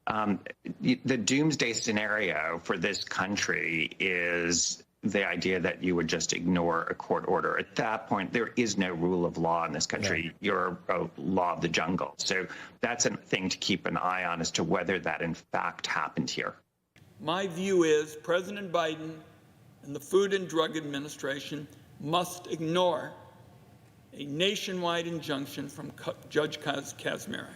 Um, the doomsday scenario for this country is the idea that you would just ignore a court order. At that point, there is no rule of law in this country. Yeah. You're a law of the jungle. So that's a thing to keep an eye on as to whether that in fact happened here. My view is President Biden and the Food and Drug Administration must ignore a nationwide injunction from Judge Kaczmarek.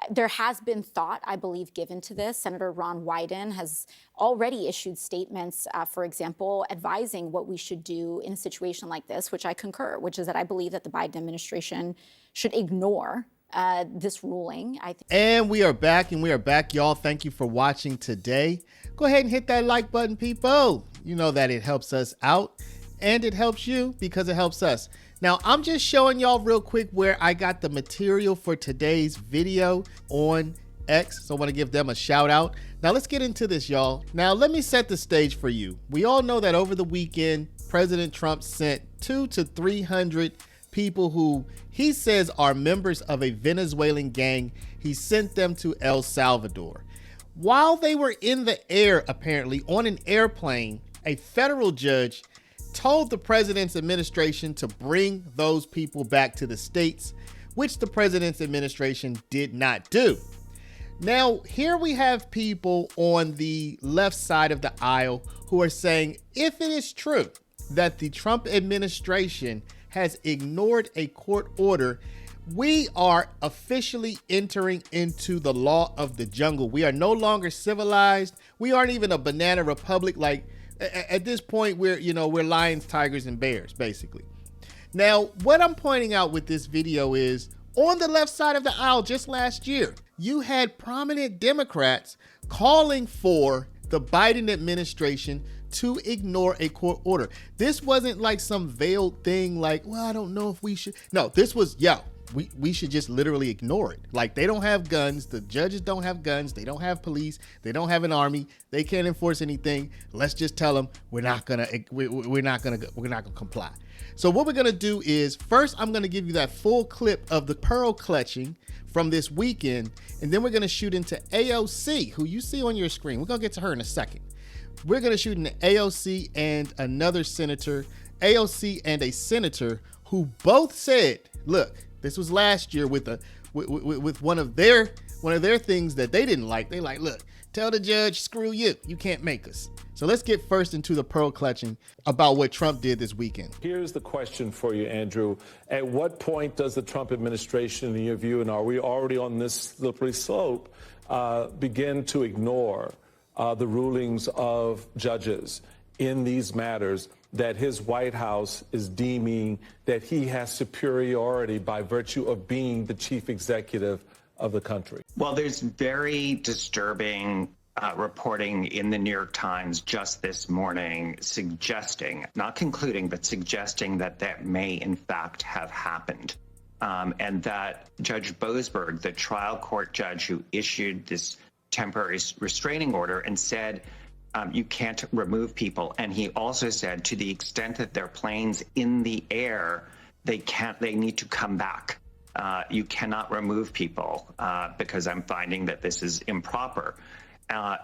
There has been thought, I believe, given to this. Senator Ron Wyden has already issued statements, for example, advising what we should do in a situation like this, which I concur, which is that I believe that the Biden administration should ignore this ruling. And we are back, y'all. Thank you for watching today. Go ahead and hit that like button, people. You know that it helps us out, and it helps you because it helps us. Now, I'm just showing y'all real quick where I got the material for today's video on X. So I want to give them a shout out. Now, let's get into this, y'all. Now, let me set the stage for you. We all know that over the weekend, President Trump sent 200 to 300 people who he says are members of a Venezuelan gang. He sent them to El Salvador. While they were in the air, apparently, on an airplane, a federal judge told the president's administration to bring those people back to the States, which the president's administration did not do. Now, here we have people on the left side of the aisle who are saying, if it is true that the Trump administration has ignored a court order, we are officially entering into the law of the jungle. We are no longer civilized. We aren't even a banana republic. Like, at this point, we're lions, tigers, and bears, basically. Now, what I'm pointing out with this video is on the left side of the aisle just last year, you had prominent Democrats calling for the Biden administration to ignore a court order. This wasn't like some veiled thing like, well, I don't know if we should. No, this was, we should just literally ignore it. Like, they don't have guns. The judges don't have guns. They don't have police. They don't have an army. They can't enforce anything. Let's just tell them we're not gonna comply. So what we're gonna do is, first, I'm gonna give you that full clip of the pearl clutching from this weekend, and then we're gonna shoot into AOC, who you see on your screen. We're gonna get to her in a second. We're gonna shoot into AOC and another senator, AOC and a senator who both said, look, this was last year with one of their things that they didn't like. They like, look, tell the judge, screw you. You can't make us. So let's get first into the pearl clutching about what Trump did this weekend. Here's the question for you, Andrew. At what point does the Trump administration, in your view, and are we already on this slippery slope, begin to ignore the rulings of judges in these matters that his White House is deeming that he has superiority by virtue of being the chief executive of the country? Well, there's very disturbing reporting in the New York Times just this morning suggesting, not concluding, but suggesting that that may in fact have happened. And that Judge Boasberg, the trial court judge who issued this temporary restraining order and said, you can't remove people. And he also said, to the extent that their planes in the air, they need to come back. You cannot remove people because I'm finding that this is improper.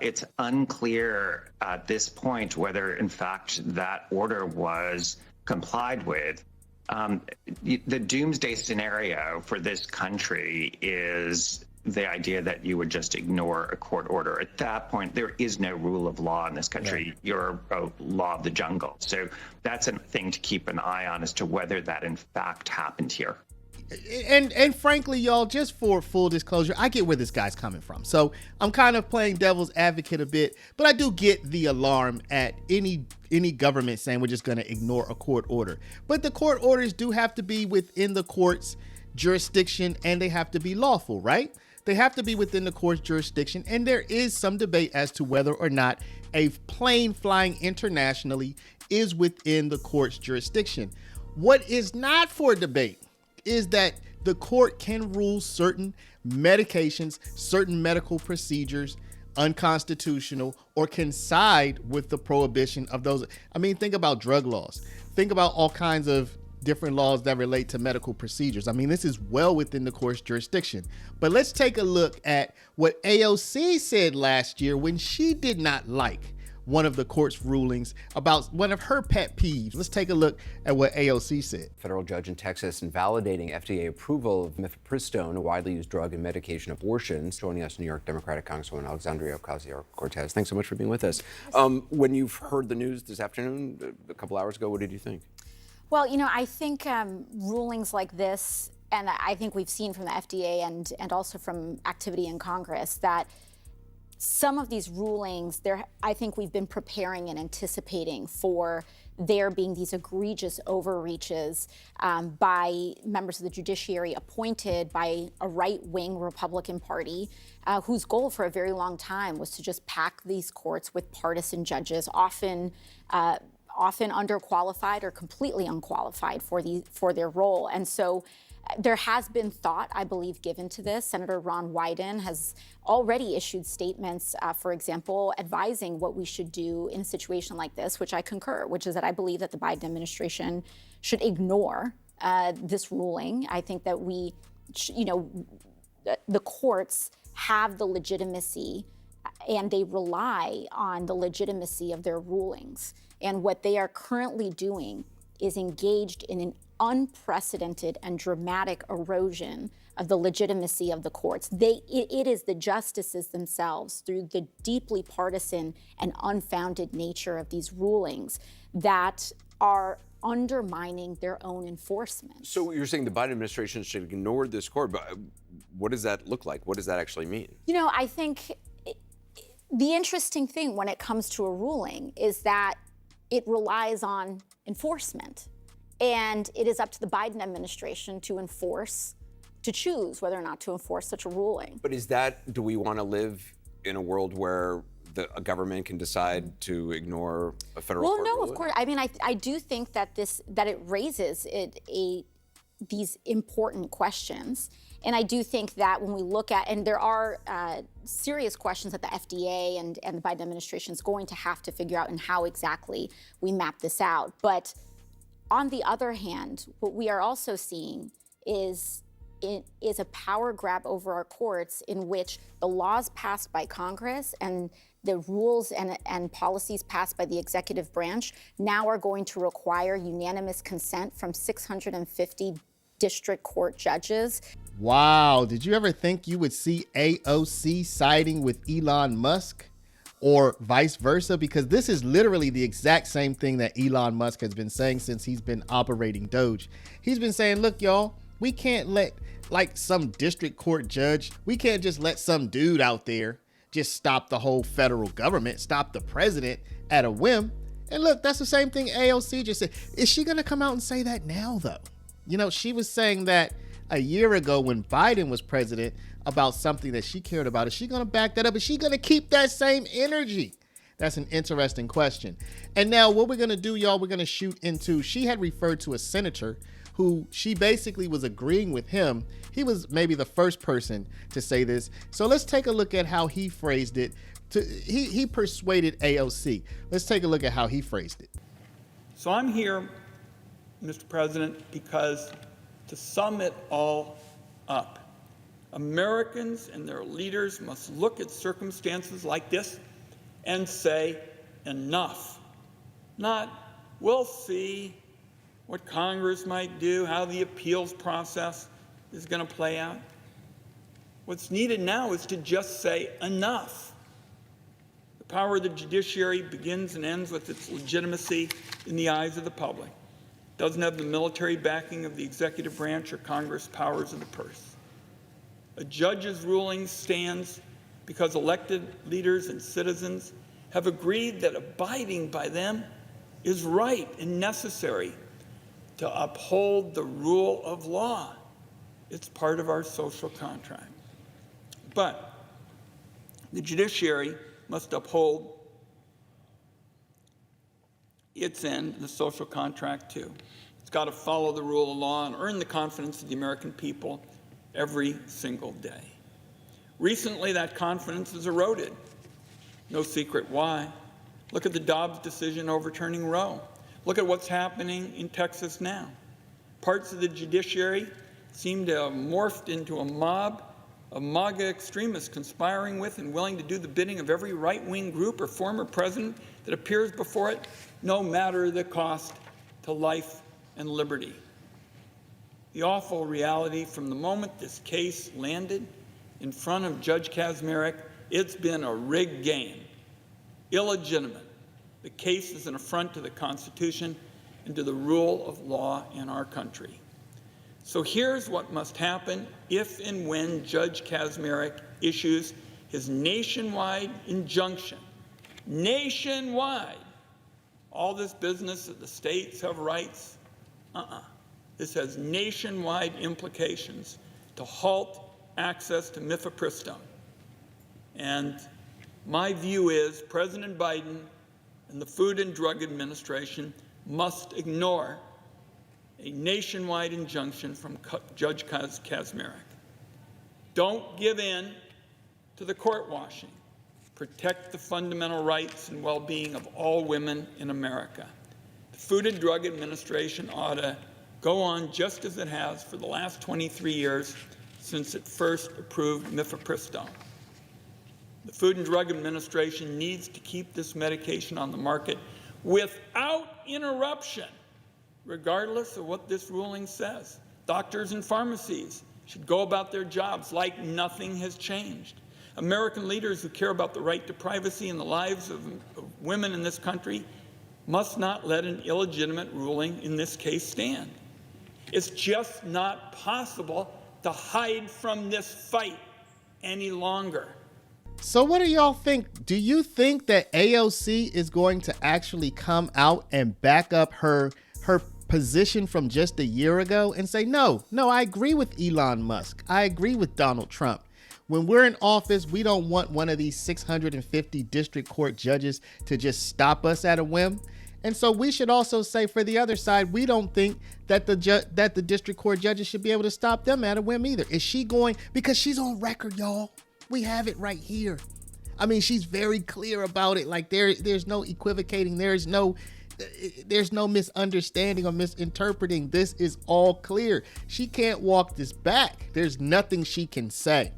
It's unclear at this point whether, in fact, that order was complied with. The doomsday scenario for this country is the idea that you would just ignore a court order. At that point, there is no rule of law in this country. Right. You're a law of the jungle. So that's a thing to keep an eye on as to whether that in fact happened here. And frankly, y'all, just for full disclosure, I get where this guy's coming from. So I'm kind of playing devil's advocate a bit, but I do get the alarm at any government saying we're just going to ignore a court order. But the court orders do have to be within the court's jurisdiction, and they have to be lawful, right? They have to be within the court's jurisdiction, and there is some debate as to whether or not a plane flying internationally is within the court's jurisdiction. What is not for debate is that the court can rule certain medications, certain medical procedures unconstitutional, or can side with the prohibition of those. I mean, think about drug laws. Think about all kinds of different laws that relate to medical procedures. I mean, this is well within the court's jurisdiction. But let's take a look at what AOC said last year when she did not like one of the court's rulings about one of her pet peeves. Let's take a look at what AOC said. Federal judge in Texas invalidating FDA approval of mifepristone, a widely used drug in medication abortions. Joining us, New York Democratic Congresswoman Alexandria Ocasio-Cortez. Thanks so much for being with us. When you've heard the news this afternoon, a couple hours ago, what did you think? Well, you know, I think rulings like this, and I think we've seen from the FDA and also from activity in Congress, that some of these rulings, I think we've been preparing and anticipating for there being these egregious overreaches by members of the judiciary appointed by a right-wing Republican Party whose goal for a very long time was to just pack these courts with partisan judges, often underqualified or completely unqualified for their role. And so there has been thought, I believe, given to this. Senator Ron Wyden has already issued statements, for example, advising what we should do in a situation like this, which I concur, which is that I believe that the Biden administration should ignore this ruling. I think that the courts have the legitimacy and they rely on the legitimacy of their rulings. And what they are currently doing is engaged in an unprecedented and dramatic erosion of the legitimacy of the courts. It is the justices themselves, through the deeply partisan and unfounded nature of these rulings, that are undermining their own enforcement. So you're saying the Biden administration should ignore this court, but what does that look like? What does that actually mean? You know, I think the interesting thing when it comes to a ruling is that it relies on enforcement. And it is up to the Biden administration to choose whether or not to enforce such a ruling. But do we want to live in a world where a government can decide to ignore a federal court ruling? Well, no, of course. I mean, I do think that it raises these important questions. And I do think that when we look at, and there are serious questions that the FDA and the Biden administration is going to have to figure out and how exactly we map this out. But on the other hand, what we are also seeing is a power grab over our courts in which the laws passed by Congress and the rules and policies passed by the executive branch now are going to require unanimous consent from 650 district court judges. Wow, did you ever think you would see AOC siding with Elon Musk? Or vice versa, because this is literally the exact same thing that Elon Musk has been saying since he's been operating Doge. He's been saying, look, y'all, we can't let some district court judge, we can't just let some dude out there just stop the whole federal government, stop the president at a whim. And look, that's the same thing AOC just said. Is she going to come out and say that now, though? You know, she was saying that a year ago when Biden was president about something that she cared about. Is she going to back that up? Is she going to keep that same energy? That's an interesting question. And now what we're going to do, y'all, we're going to shoot into, she had referred to a senator who she basically was agreeing with him. He was maybe the first person to say this. So let's take a look at how he phrased it. He persuaded AOC. Let's take a look at how he phrased it. So I'm here, Mr. President, because to sum it all up, Americans and their leaders must look at circumstances like this and say, enough. Not, we'll see what Congress might do, how the appeals process is going to play out. What's needed now is to just say, enough. The power of the judiciary begins and ends with its legitimacy in the eyes of the public. It doesn't have the military backing of the executive branch or Congress powers of the purse. A judge's ruling stands because elected leaders and citizens have agreed that abiding by them is right and necessary to uphold the rule of law. It's part of our social contract. But the judiciary must uphold its end, the social contract too. It's got to follow the rule of law and earn the confidence of the American people every single day. Recently, that confidence has eroded. No secret why. Look at the Dobbs decision overturning Roe. Look at what's happening in Texas now. parts of the judiciary seem to have morphed into a mob of MAGA extremists conspiring with and willing to do the bidding of every right-wing group or former president that appears before it, no matter the cost to life and liberty. The awful reality from the moment this case landed in front of Judge Kaczmarek, it's been a rigged game, illegitimate. The case is an affront to the Constitution and to the rule of law in our country. So here's what must happen if and when Judge Kaczmarek issues his nationwide injunction. Nationwide. All this business that the states have rights, This has nationwide implications to halt access to mifepristone. And my view is President Biden and the Food and Drug Administration must ignore a nationwide injunction from Judge Kaczmarek. Don't give in to the court washing. Protect the fundamental rights and well-being of all women in America. The Food and Drug Administration ought to go on just as it has for the last 23 years since it first approved mifepristone. The Food and Drug Administration needs to keep this medication on the market without interruption, regardless of what this ruling says. Doctors and pharmacies should go about their jobs like nothing has changed. American leaders who care about the right to privacy and the lives of women in this country must not let an illegitimate ruling in this case stand. It's just not possible to hide from this fight any longer. So what do y'all think? Do you think that AOC is going to actually come out and back up her position from just a year ago and say, no, I agree with Elon Musk. I agree with Donald Trump. When we're in office, we don't want one of these 650 district court judges to just stop us at a whim. And so we should also say for the other side, we don't think that the district court judges should be able to stop them at a whim either. Is she going, because she's on record, y'all. We have it right here. I mean, she's very clear about it. Like there's no equivocating. There's no misunderstanding or misinterpreting. This is all clear. She can't walk this back. There's nothing she can say.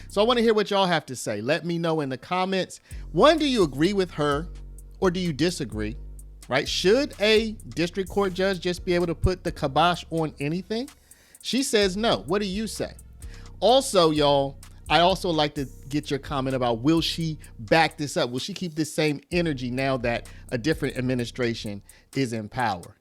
So I want to hear what y'all have to say. Let me know in the comments. One, do you agree with her or do you disagree? Right? Should a district court judge just be able to put the kibosh on anything? She says no. What do you say? Also, y'all, I also like to get your comment about, will she back this up? Will she keep this same energy now that a different administration is in power?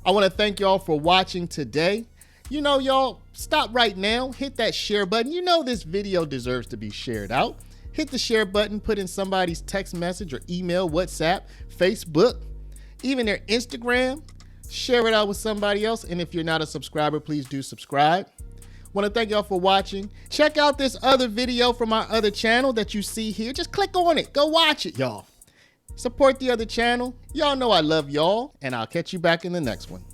I want to thank y'all for watching today. You know, y'all, stop right now, hit that share button. You know this video deserves to be shared out. Hit the share button, put in somebody's text message or email, WhatsApp, Facebook, even their Instagram. Share it out with somebody else. And if you're not a subscriber, please do subscribe. Want to thank y'all for watching. Check out this other video from our other channel that you see here. Just click on it. Go watch it, y'all. Support the other channel. Y'all know I love y'all, and I'll catch you back in the next one.